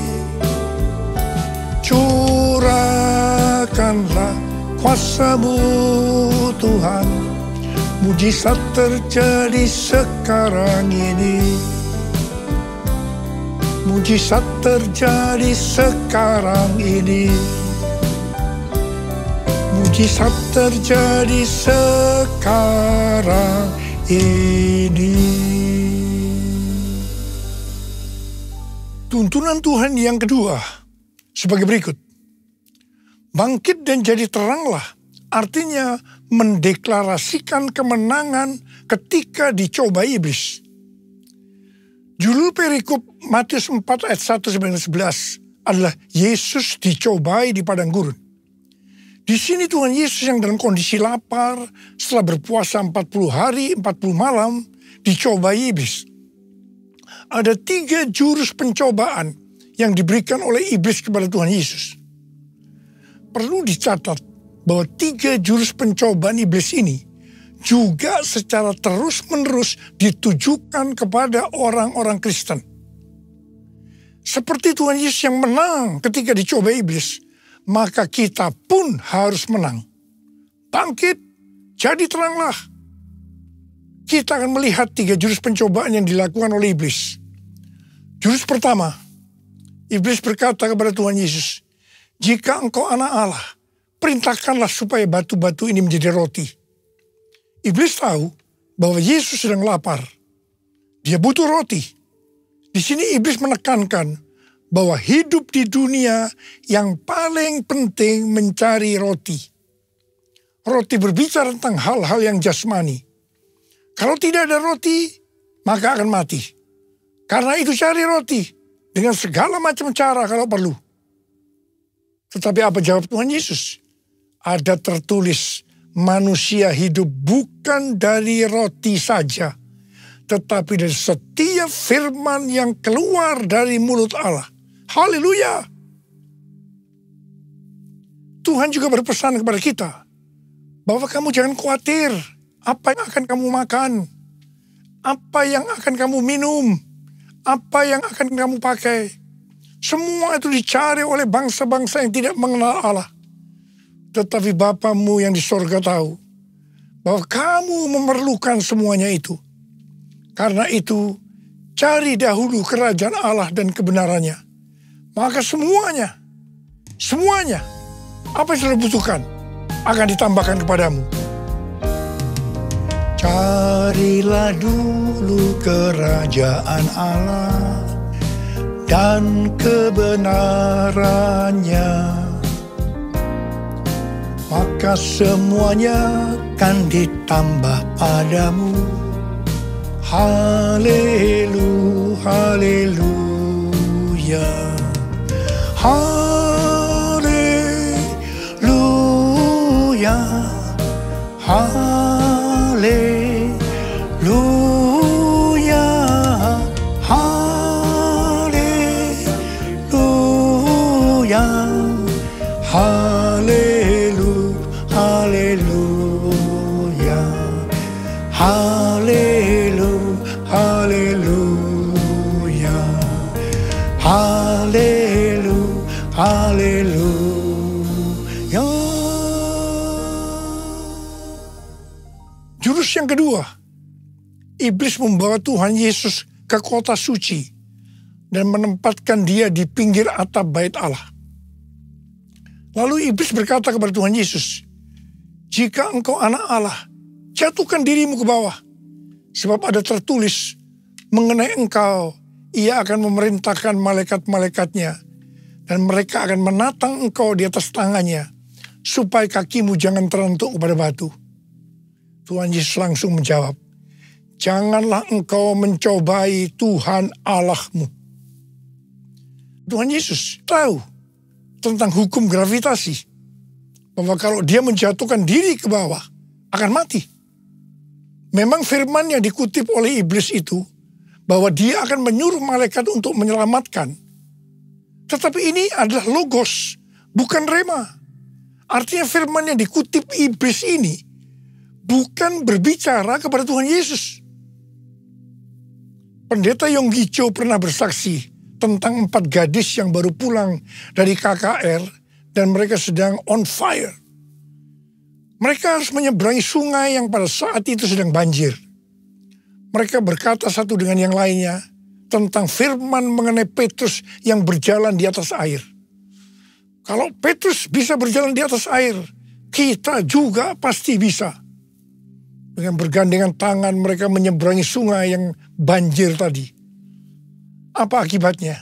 Curahkanlah kuasa-Mu Tuhan, mujizat terjadi sekarang ini. Mujizat terjadi sekarang ini. Mujizat terjadi sekarang ini. Tuntunan Tuhan yang kedua sebagai berikut. Bangkit dan jadi teranglah, artinya mendeklarasikan kemenangan ketika dicobai iblis. Judul perikop Matius 4 ayat 1-11 adalah Yesus dicobai di padang gurun. Di sini Tuhan Yesus yang dalam kondisi lapar setelah berpuasa 40 hari 40 malam dicobai iblis. Ada 3 jurus pencobaan yang diberikan oleh iblis kepada Tuhan Yesus. Perlu dicatat bahwa 3 jurus pencobaan iblis ini juga secara terus-menerus ditujukan kepada orang-orang Kristen. Seperti Tuhan Yesus yang menang ketika dicoba iblis, maka kita pun harus menang. Bangkit, jadi teranglah. Kita akan melihat 3 jurus pencobaan yang dilakukan oleh iblis. Jurus pertama, iblis berkata kepada Tuhan Yesus, "Jika engkau anak Allah, perintahkanlah supaya batu-batu ini menjadi roti." Iblis tahu bahwa Yesus sedang lapar. Dia butuh roti. Di sini iblis menekankan bahwa hidup di dunia yang paling penting mencari roti. Roti berbicara tentang hal-hal yang jasmani. Kalau tidak ada roti, maka akan mati. Karena itu cari roti dengan segala macam cara kalau perlu. Tetapi apa jawab Tuhan Yesus? Ada tertulis, manusia hidup bukan dari roti saja, tetapi dari setiap firman yang keluar dari mulut Allah. Haleluya! Tuhan juga berpesan kepada kita, bahwa kamu jangan khawatir apa yang akan kamu makan, apa yang akan kamu minum, apa yang akan kamu pakai. Semua itu dicari oleh bangsa-bangsa yang tidak mengenal Allah. Tetapi Bapamu yang di sorga tahu bahwa kamu memerlukan semuanya itu. Karena itu, cari dahulu kerajaan Allah dan kebenarannya. Maka semuanya, apa yang sudah butuhkan akan ditambahkan kepadamu. Carilah dulu kerajaan Allah dan kebenarannya, maka semuanya akan ditambah padamu. Haleluya, haleluya, haleluya, haleluya, haleluya, haleluya, haleluya, haleluya. Jurus yang kedua, iblis membawa Tuhan Yesus ke kota suci dan menempatkan dia di pinggir atap bait Allah. Lalu iblis berkata kepada Tuhan Yesus, "Jika engkau anak Allah, jatuhkan dirimu ke bawah. Sebab ada tertulis mengenai engkau, ia akan memerintahkan malaikat-malaikatnya, dan mereka akan menatang engkau di atas tangannya, supaya kakimu jangan terentuk kepada batu." Tuhan Yesus langsung menjawab, "Janganlah engkau mencobai Tuhan Allahmu." Tuhan Yesus tahu tentang hukum gravitasi, bahwa kalau dia menjatuhkan diri ke bawah, akan mati. Memang firman yang dikutip oleh iblis itu, bahwa dia akan menyuruh malaikat untuk menyelamatkan. Tetapi ini adalah logos, bukan rema. Artinya firman yang dikutip iblis ini, bukan berbicara kepada Tuhan Yesus. Pendeta Yonggi Cho pernah bersaksi tentang 4 gadis yang baru pulang dari KKR dan mereka sedang on fire. Mereka harus menyeberangi sungai yang pada saat itu sedang banjir. Mereka berkata satu dengan yang lainnya tentang firman mengenai Petrus yang berjalan di atas air. Kalau Petrus bisa berjalan di atas air, kita juga pasti bisa. Dengan bergandengan tangan mereka menyeberangi sungai yang banjir tadi. Apa akibatnya?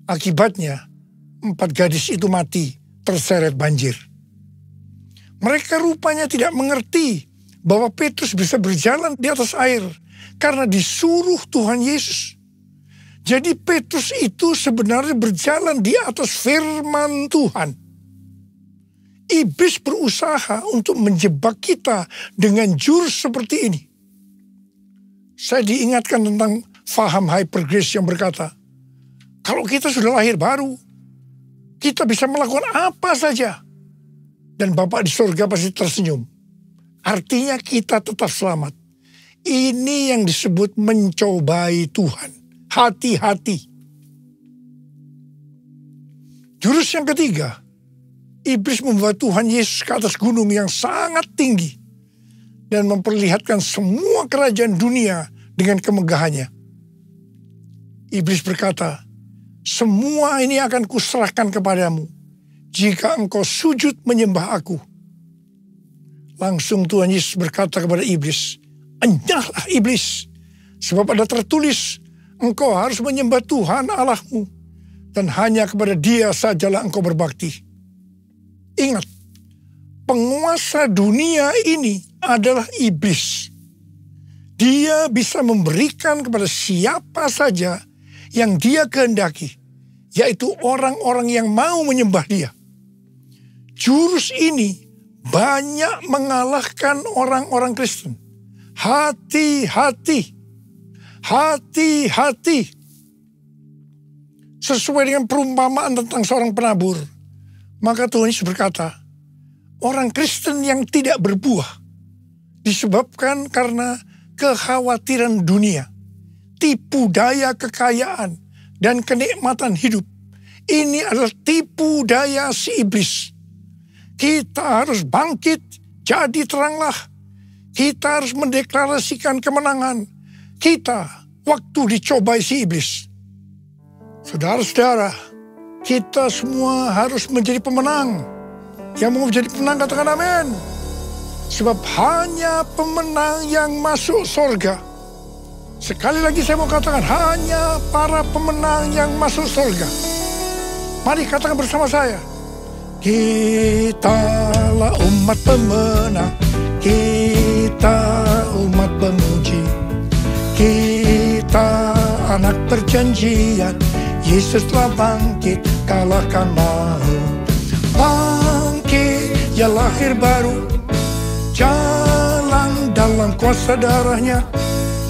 Akibatnya 4 gadis itu mati terseret banjir. Mereka rupanya tidak mengerti bahwa Petrus bisa berjalan di atas air karena disuruh Tuhan Yesus. Jadi Petrus itu sebenarnya berjalan di atas firman Tuhan. Iblis berusaha untuk menjebak kita dengan jurus seperti ini. Saya diingatkan tentang faham hyper grace yang berkata, kalau kita sudah lahir baru, kita bisa melakukan apa saja. Dan Bapa di surga pasti tersenyum. Artinya kita tetap selamat. Ini yang disebut mencobai Tuhan. Hati-hati. Jurus yang ketiga, iblis membawa Tuhan Yesus ke atas gunung yang sangat tinggi dan memperlihatkan semua kerajaan dunia dengan kemegahannya. Iblis berkata, "Semua ini akan kuserahkan kepadamu jika engkau sujud menyembah aku." Langsung Tuhan Yesus berkata kepada iblis, "Enyahlah iblis, Sebab ada tertulis, engkau harus menyembah Tuhan Allahmu, dan hanya kepada Dia sajalah engkau berbakti. Ingat, penguasa dunia ini adalah iblis. Dia bisa memberikan kepada siapa saja yang dia kehendaki, yaitu orang-orang yang mau menyembah dia. Jurus ini banyak mengalahkan orang-orang Kristen. Hati-hati. Hati-hati. Sesuai dengan perumpamaan tentang seorang penabur, maka Tuhan Yesus berkata, orang Kristen yang tidak berbuah disebabkan karena kekhawatiran dunia, tipu daya kekayaan, dan kenikmatan hidup. Ini adalah tipu daya si iblis. Kita harus bangkit, jadi teranglah. Kita harus mendeklarasikan kemenangan kita waktu dicobai si iblis. Saudara-saudara, kita semua harus menjadi pemenang. Yang mau menjadi pemenang katakan amin. Sebab hanya pemenang yang masuk surga. Sekali lagi saya mau katakan, hanya para pemenang yang masuk surga. Mari katakan bersama saya. Kitalah umat pemenang, kita umat pemuji, kita anak perjanjian, Yesus telah bangkit, kalahkan maut. Bangkit, ya lahir baru, jalan dalam kuasa darahnya,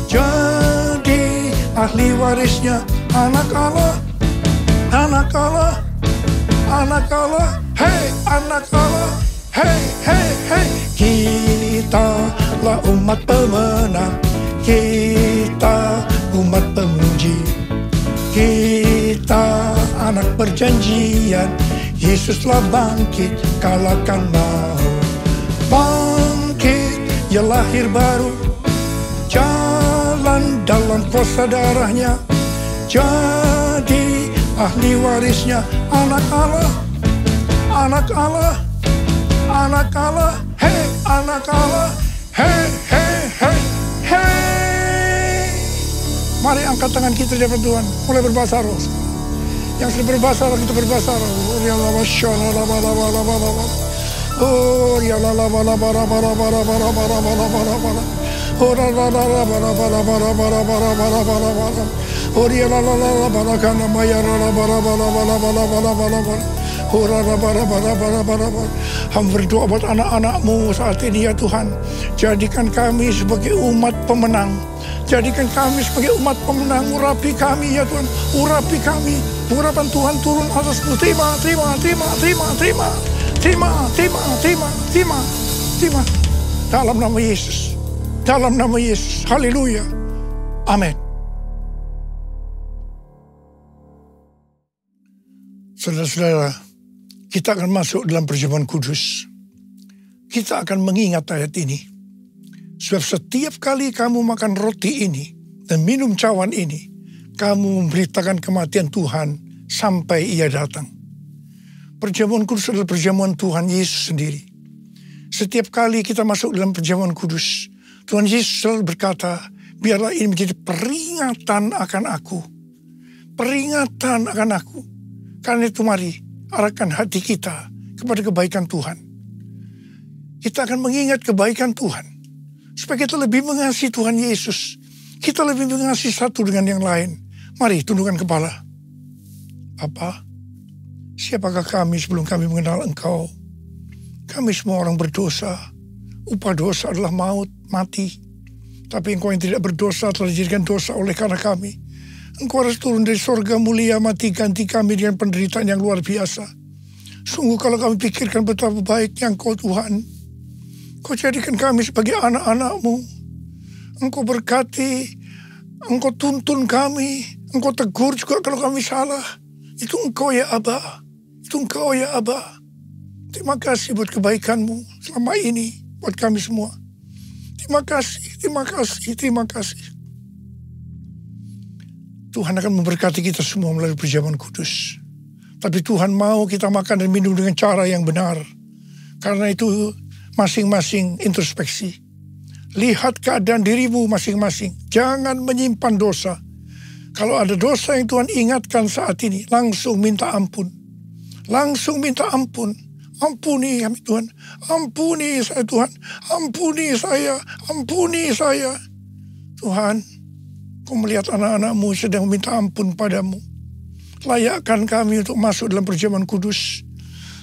jadi ahli warisnya, anak Allah, anak Allah, anak Allah, hei anak Allah, hei hei hei. Kitalah umat pemenang, kita umat pemuji, kita anak perjanjian, Yesus telah bangkit, kalahkan maut. Bangkit, ya lahir baru, jalan dalam kuasa darahnya, jadi ahli warisnya, anak Allah, anak Allah, anak Allah, hei anak Allah, hei hei hei hei. Mari angkat tangan kita di hadapan Tuhan, mulai berbahasa roh. Yang sudah berbahasa roh, kita berbahasa roh. Oh ya la la la la bara bara bara bara bara bara bara bara. Oh la la la la bara bara bara bara bara bara bara bara. Oh ya la la la la bara kana maya la bara bara bara bara bara bara bara. Oh la la bara bara bara bara bara. Hamba berdoa buat anak-anak-Mu saat ini ya Tuhan. Jadikan kami sebagai umat pemenang. Jadikan kami sebagai umat pemenang. Urapi kami ya Tuhan. Urapi kami. Urapan Tuhan turun atas-Mu. Terima, terima, terima, terima, terima. Terima, terima, terima, terima, terima. Dalam nama Yesus. Dalam nama Yesus. Haleluya. Amin. Saudara-saudara, kita akan masuk dalam perjamuan kudus. Kita akan mengingat ayat ini. Sebab setiap kali kamu makan roti ini dan minum cawan ini, kamu memberitakan kematian Tuhan sampai Ia datang. Perjamuan kudus adalah perjamuan Tuhan Yesus sendiri. Setiap kali kita masuk dalam perjamuan kudus, Tuhan Yesus selalu berkata, biarlah ini menjadi peringatan akan aku. Peringatan akan aku. Karena itu mari, arahkan hati kita kepada kebaikan Tuhan. Kita akan mengingat kebaikan Tuhan. Supaya kita lebih mengasihi Tuhan Yesus. Kita lebih mengasihi satu dengan yang lain. Mari tundukkan kepala. Bapa, siapakah kami sebelum kami mengenal Engkau? Kami semua orang berdosa. Upah dosa adalah maut, mati. Tapi Engkau yang tidak berdosa telah dijadikan dosa oleh karena kami. Engkau harus turun dari surga mulia, mati ganti kami dengan penderitaan yang luar biasa. Sungguh kalau kami pikirkan betapa baiknya Engkau Tuhan. Engkau jadikan kami sebagai anak-anak-Mu. Engkau berkati, Engkau tuntun kami. Engkau tegur juga kalau kami salah. Itu Engkau ya Aba. Itu Engkau ya Aba. Terima kasih buat kebaikan-Mu selama ini buat kami semua. Terima kasih, terima kasih, terima kasih. Tuhan akan memberkati kita semua melalui perjamuan kudus. Tapi Tuhan mau kita makan dan minum dengan cara yang benar. Karena itu masing-masing introspeksi. Lihat keadaan dirimu masing-masing. Jangan menyimpan dosa. Kalau ada dosa yang Tuhan ingatkan saat ini, langsung minta ampun. Langsung minta ampun. Ampuni kami Tuhan. Ampuni saya Tuhan. Ampuni saya. Ampuni saya. Tuhan, Kau melihat anak-anak-Mu sedang minta ampun padamu. Layakkan kami untuk masuk dalam perjamuan kudus.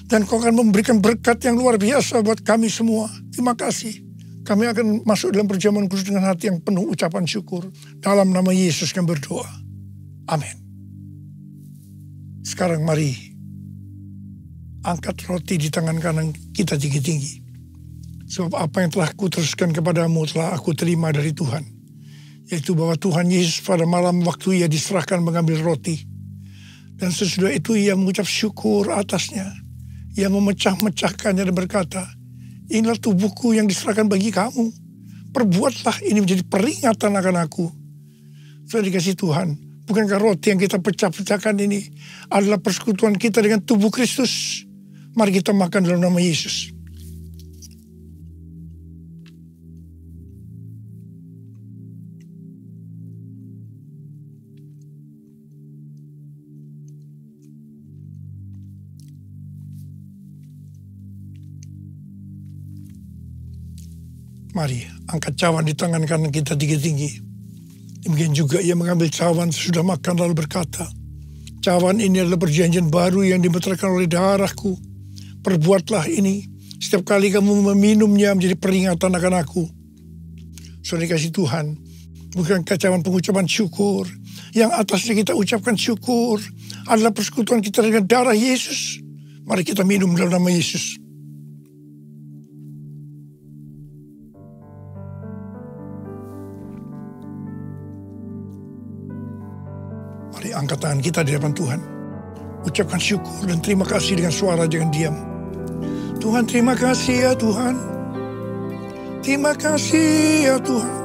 Dan Kau akan memberikan berkat yang luar biasa buat kami semua. Terima kasih. Kami akan masuk dalam perjamuan kudus dengan hati yang penuh ucapan syukur. Dalam nama Yesus kami berdoa. Amin. Sekarang mari angkat roti di tangan kanan kita tinggi-tinggi. Sebab apa yang telah kuteruskan kepadamu telah aku terima dari Tuhan. Yaitu bahwa Tuhan Yesus pada malam waktu ia diserahkan mengambil roti. Dan sesudah itu ia mengucap syukur atasnya. Ia memecah-mecahkannya dan berkata, inilah tubuhku yang diserahkan bagi kamu. Perbuatlah ini menjadi peringatan akan aku. Sudah dikasih Tuhan. Bukankah roti yang kita pecah-pecahkan ini adalah persekutuan kita dengan tubuh Kristus? Mari kita makan dalam nama Yesus. Mari angkat cawan di tangan kanan kita tinggi-tinggi. Demikian juga ia mengambil cawan sesudah makan lalu berkata, cawan ini adalah perjanjian baru yang dimeteraikan oleh darahku. Perbuatlah ini setiap kali kamu meminumnya menjadi peringatan akan aku. Saudara dikasih Tuhan, bukankah cawan pengucapan syukur yang atasnya kita ucapkan syukur adalah persekutuan kita dengan darah Yesus. Mari kita minum dalam nama Yesus. Mari angkat tangan kita di hadapan Tuhan. Ucapkan syukur dan terima kasih dengan suara, jangan diam. Tuhan, terima kasih ya Tuhan. Terima kasih ya Tuhan.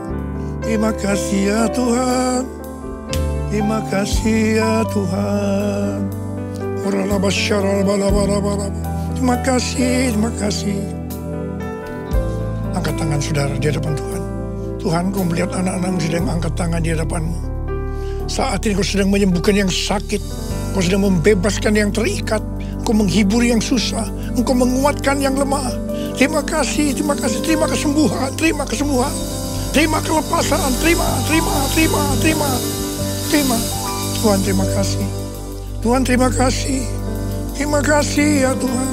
Terima kasih ya Tuhan. Terima kasih ya Tuhan. Terima kasih, terima kasih. Angkat tangan saudara di hadapan Tuhan. Tuhan, Kau melihat anak-anak-Mu sedang angkat tangan di hadapan-Mu. Saat ini Kau sedang menyembuhkan yang sakit. Kau sedang membebaskan yang terikat. Kau menghibur yang susah. Engkau menguatkan yang lemah. Terima kasih, terima kasih. Terima kesembuhan, terima kesembuhan. Terima kelepasan, terima. Tuhan, terima kasih. Tuhan, terima kasih. Terima kasih ya Tuhan.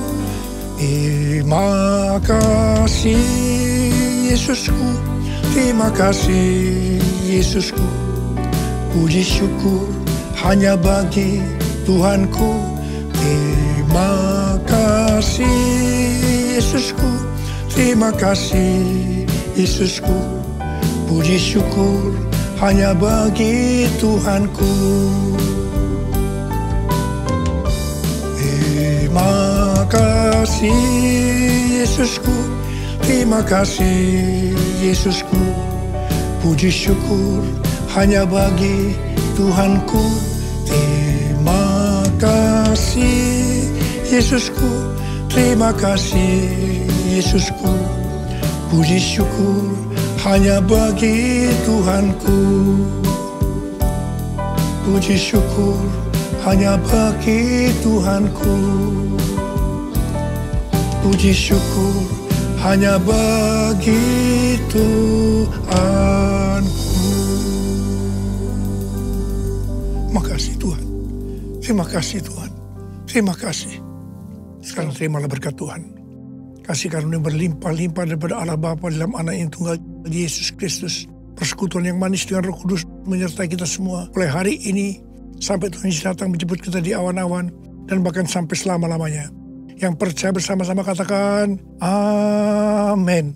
Terima kasih Yesusku. Terima kasih Yesusku. Puji syukur hanya bagi Tuhanku. Terima kasih Yesusku. Terima kasih Yesusku. Puji syukur hanya bagi Tuhanku. Terima kasih Yesusku. Terima kasih Yesusku. Puji syukur hanya bagi Tuhanku. Terima kasih Yesusku. Terima kasih Yesusku. Puji syukur hanya bagi Tuhanku. Puji syukur hanya bagi Tuhanku. Puji syukur hanya bagi Tuhanku. Makasih Tuhan. Terima kasih Tuhan. Terima kasih. Sekarang terimalah berkat Tuhan. Kasih karunia berlimpah-limpah daripada Allah Bapa dalam anak yang tunggal Yesus Kristus. Persekutuan yang manis dengan Roh Kudus menyertai kita semua. Mulai hari ini sampai Tuhan Yesus datang menjemput kita di awan-awan. Dan bahkan sampai selama-lamanya. Yang percaya bersama-sama katakan, Amin.